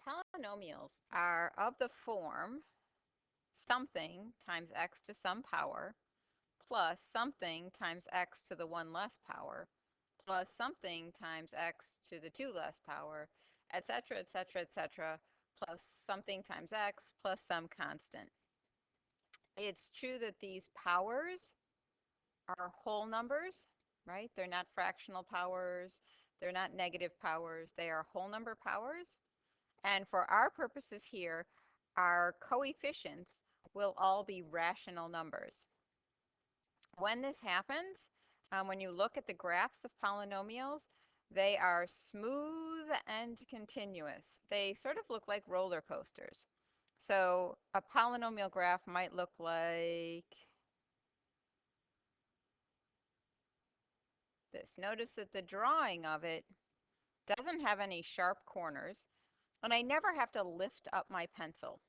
Polynomials are of the form something times x to some power plus something times x to the 1 less power plus something times x to the 2 less power, etc., etc., etc., plus something times x plus some constant. It's true that these powers are whole numbers, right? They're not fractional powers. They're not negative powers. They are whole number powers. And for our purposes here, our coefficients will all be rational numbers. When this happens, when you look at the graphs of polynomials, they are smooth and continuous. They sort of look like roller coasters. So a polynomial graph might look like this. Notice that the drawing of it doesn't have any sharp corners, and I never have to lift up my pencil.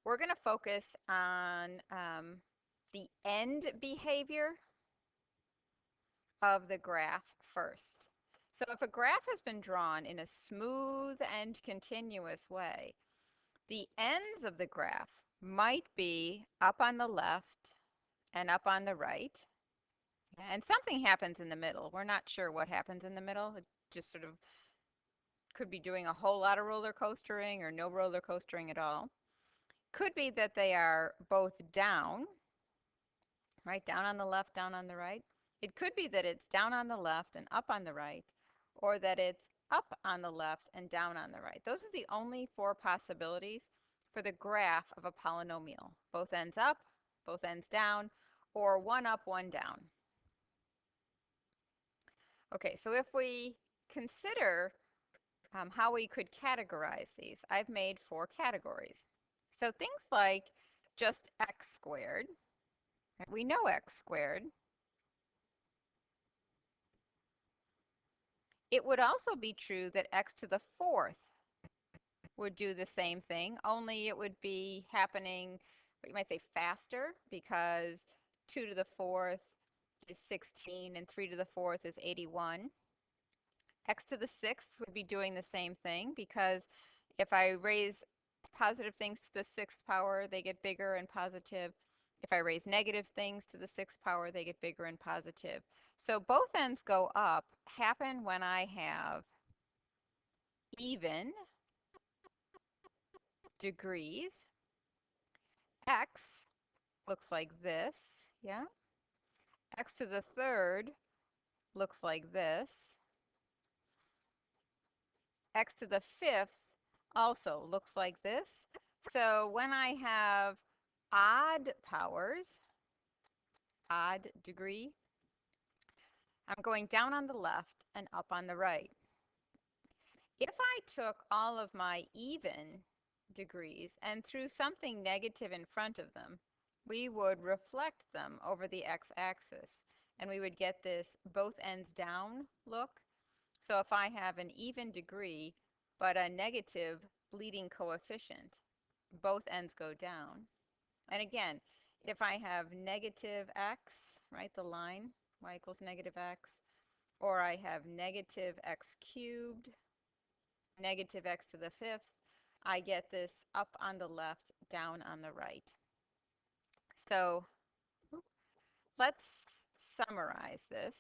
We're going to focus on the end behavior of the graph first. So if a graph has been drawn in a smooth and continuous way, the ends of the graph might be up on the left and up on the right. And something happens in the middle. We're not sure what happens in the middle. It just sort of could be doing a whole lot of roller coastering or no roller coastering at all. Could be that they are both down, right? Down on the left, down on the right. It could be that it's down on the left and up on the right, or that it's up on the left and down on the right. Those are the only four possibilities for the graph of a polynomial. Both ends up, both ends down, or one up, one down. Okay, so if we consider how we could categorize these, I've made four categories. So things like just x squared, right? We know x squared. It would also be true that x to the fourth would do the same thing, only it would be happening, what you might say, faster, because 2 to the fourth is 16 and 3 to the fourth is 81. X to the sixth would be doing the same thing, because if I raise positive things to the sixth power, they get bigger and positive. If I raise negative things to the sixth power, they get bigger and positive. So both ends go up happen when I have even degrees. X looks like this, yeah? X to the third looks like this. X to the fifth also looks like this. So when I have odd powers, odd degree, I'm going down on the left and up on the right. If I took all of my even degrees and threw something negative in front of them, we would reflect them over the x-axis, and we would get this both ends down look. So if I have an even degree but a negative leading coefficient, both ends go down. And again, if I have negative x, right, the line, y equals negative x, or I have negative x cubed, negative x to the fifth, I get this up on the left, down on the right. So let's summarize this.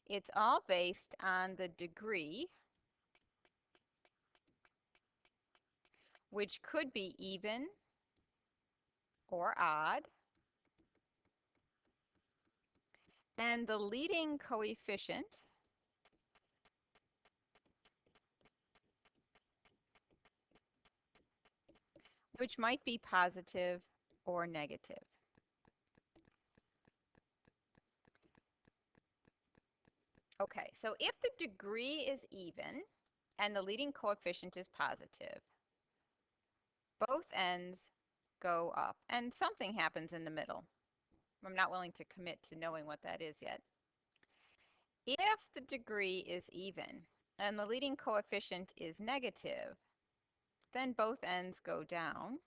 It's all based on the degree, which could be even or odd, and the leading coefficient, which might be positive or negative. Okay, so if the degree is even and the leading coefficient is positive, both ends go up, and something happens in the middle. I'm not willing to commit to knowing what that is yet. If the degree is even and the leading coefficient is negative, then both ends go down.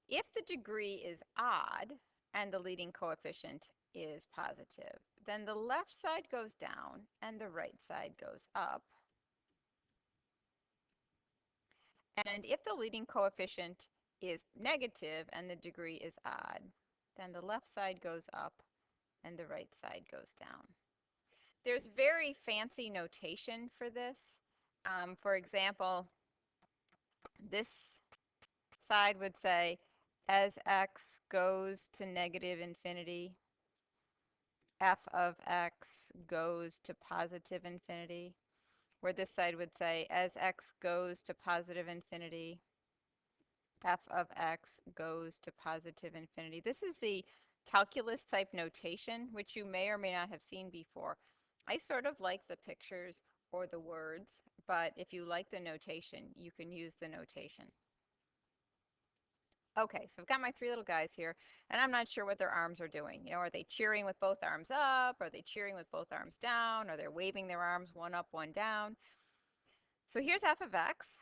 If the degree is odd and the leading coefficient is positive, then the left side goes down and the right side goes up. And if the leading coefficient is negative and the degree is odd, then the left side goes up and the right side goes down. There's very fancy notation for this. For example, this side would say, as x goes to negative infinity, f of x goes to positive infinity, where this side would say, as x goes to positive infinity, f of x goes to positive infinity. This is the calculus type notation, which you may or may not have seen before. I sort of like the pictures or the words, but if you like the notation, you can use the notation. Okay, so I've got my three little guys here, and I'm not sure what their arms are doing. You know, are they cheering with both arms up? Are they cheering with both arms down? Are they waving their arms one up, one down? So here's f of x.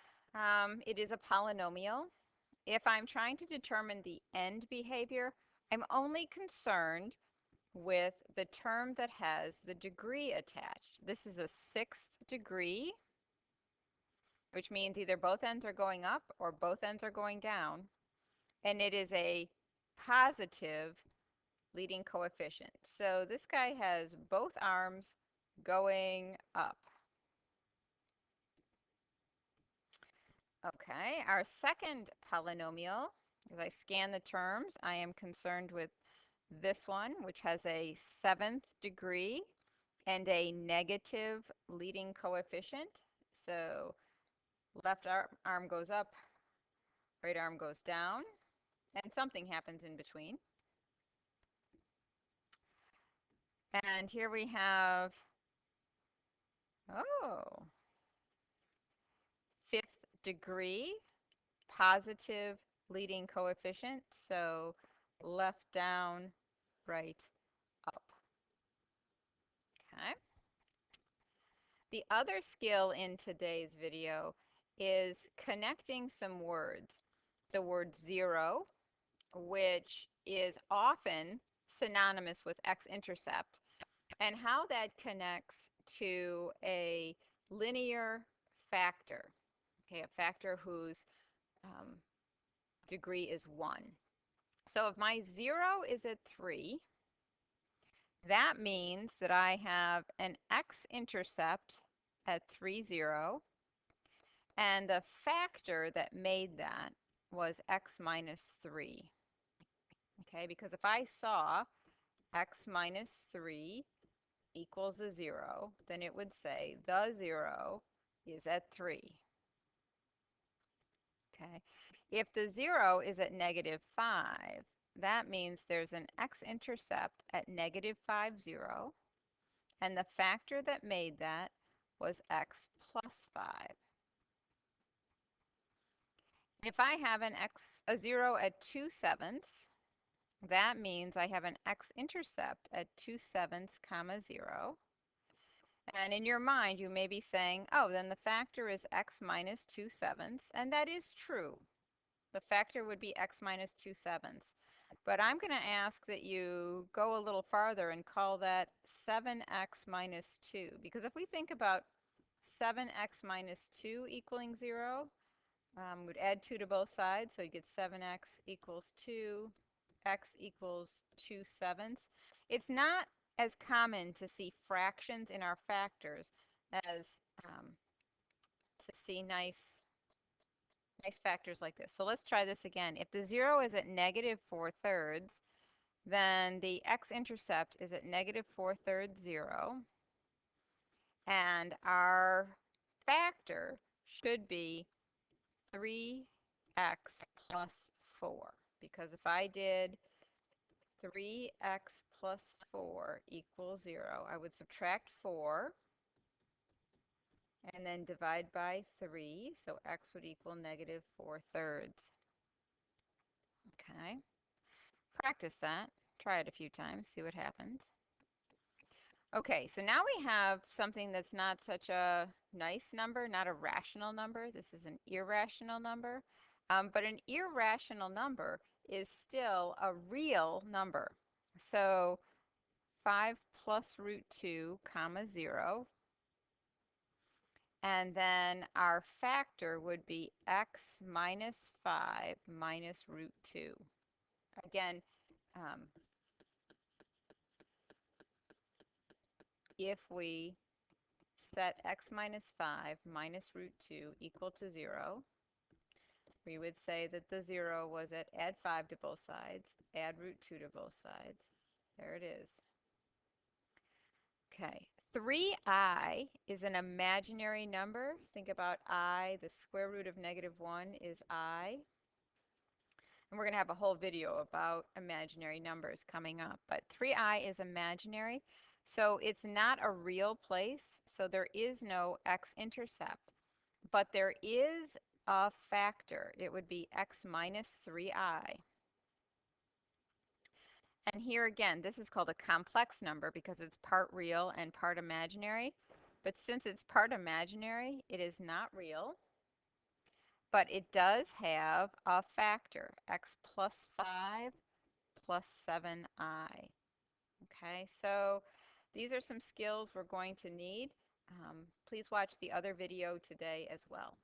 It is a polynomial. If I'm trying to determine the end behavior, I'm only concerned with the term that has the degree attached. This is a sixth degree, which means either both ends are going up or both ends are going down. And it is a positive leading coefficient. So this guy has both arms going up. Okay, our second polynomial, as I scan the terms, I am concerned with this one, which has a seventh degree and a negative leading coefficient. So left arm goes up, right arm goes down, and something happens in between. And here we have, oh, fifth degree, positive leading coefficient. So left down, right up. Okay. The other skill in today's video is connecting some words. The word zero, which is often synonymous with x-intercept, and how that connects to a linear factor, okay, a factor whose degree is 1. So if my 0 is at 3, that means that I have an x-intercept at 3, 0, and the factor that made that was x minus 3. Okay, because if I saw x minus 3 equals a 0, then it would say the 0 is at 3. Okay, if the 0 is at negative 5, that means there's an x-intercept at negative 5, 0, and the factor that made that was x plus 5. If I have a 0 at 2 sevenths, that means I have an x-intercept at 2 sevenths, comma 0. And in your mind, you may be saying, oh, then the factor is x minus 2 sevenths, and that is true. The factor would be x minus 2 sevenths. But I'm going to ask that you go a little farther and call that 7x minus 2. Because if we think about 7x minus 2 equaling 0, we'd add 2 to both sides, so you get 7x equals 2, x equals 2 sevenths. It's not as common to see fractions in our factors as to see nice factors like this. So let's try this again. If the 0 is at negative 4 thirds, then the x-intercept is at negative 4 thirds 0. And our factor should be 3x plus 4. Because if I did 3x plus 4 equals 0, I would subtract 4 and then divide by 3, so x would equal negative 4 thirds. Okay, practice that. Try it a few times, see what happens. Okay, so now we have something that's not such a nice number, not a rational number. This is an irrational number. But an irrational number is still a real number. So 5 plus root 2, comma 0. And then our factor would be x minus 5 minus root 2. Again, if we set x minus 5 minus root 2 equal to 0, we would say that the 0 was at add 5 to both sides, add root 2 to both sides. There it is. Okay, 3i is an imaginary number. Think about I, the square root of -1 is I. And we're going to have a whole video about imaginary numbers coming up. But 3i is imaginary, so it's not a real place, so there is no x-intercept. But there is a factor. It would be x minus 3i. And here again, this is called a complex number because it's part real and part imaginary. But since it's part imaginary, it is not real. But it does have a factor, x plus 5 plus 7i. Okay, so these are some skills we're going to need. Please watch the other video today as well.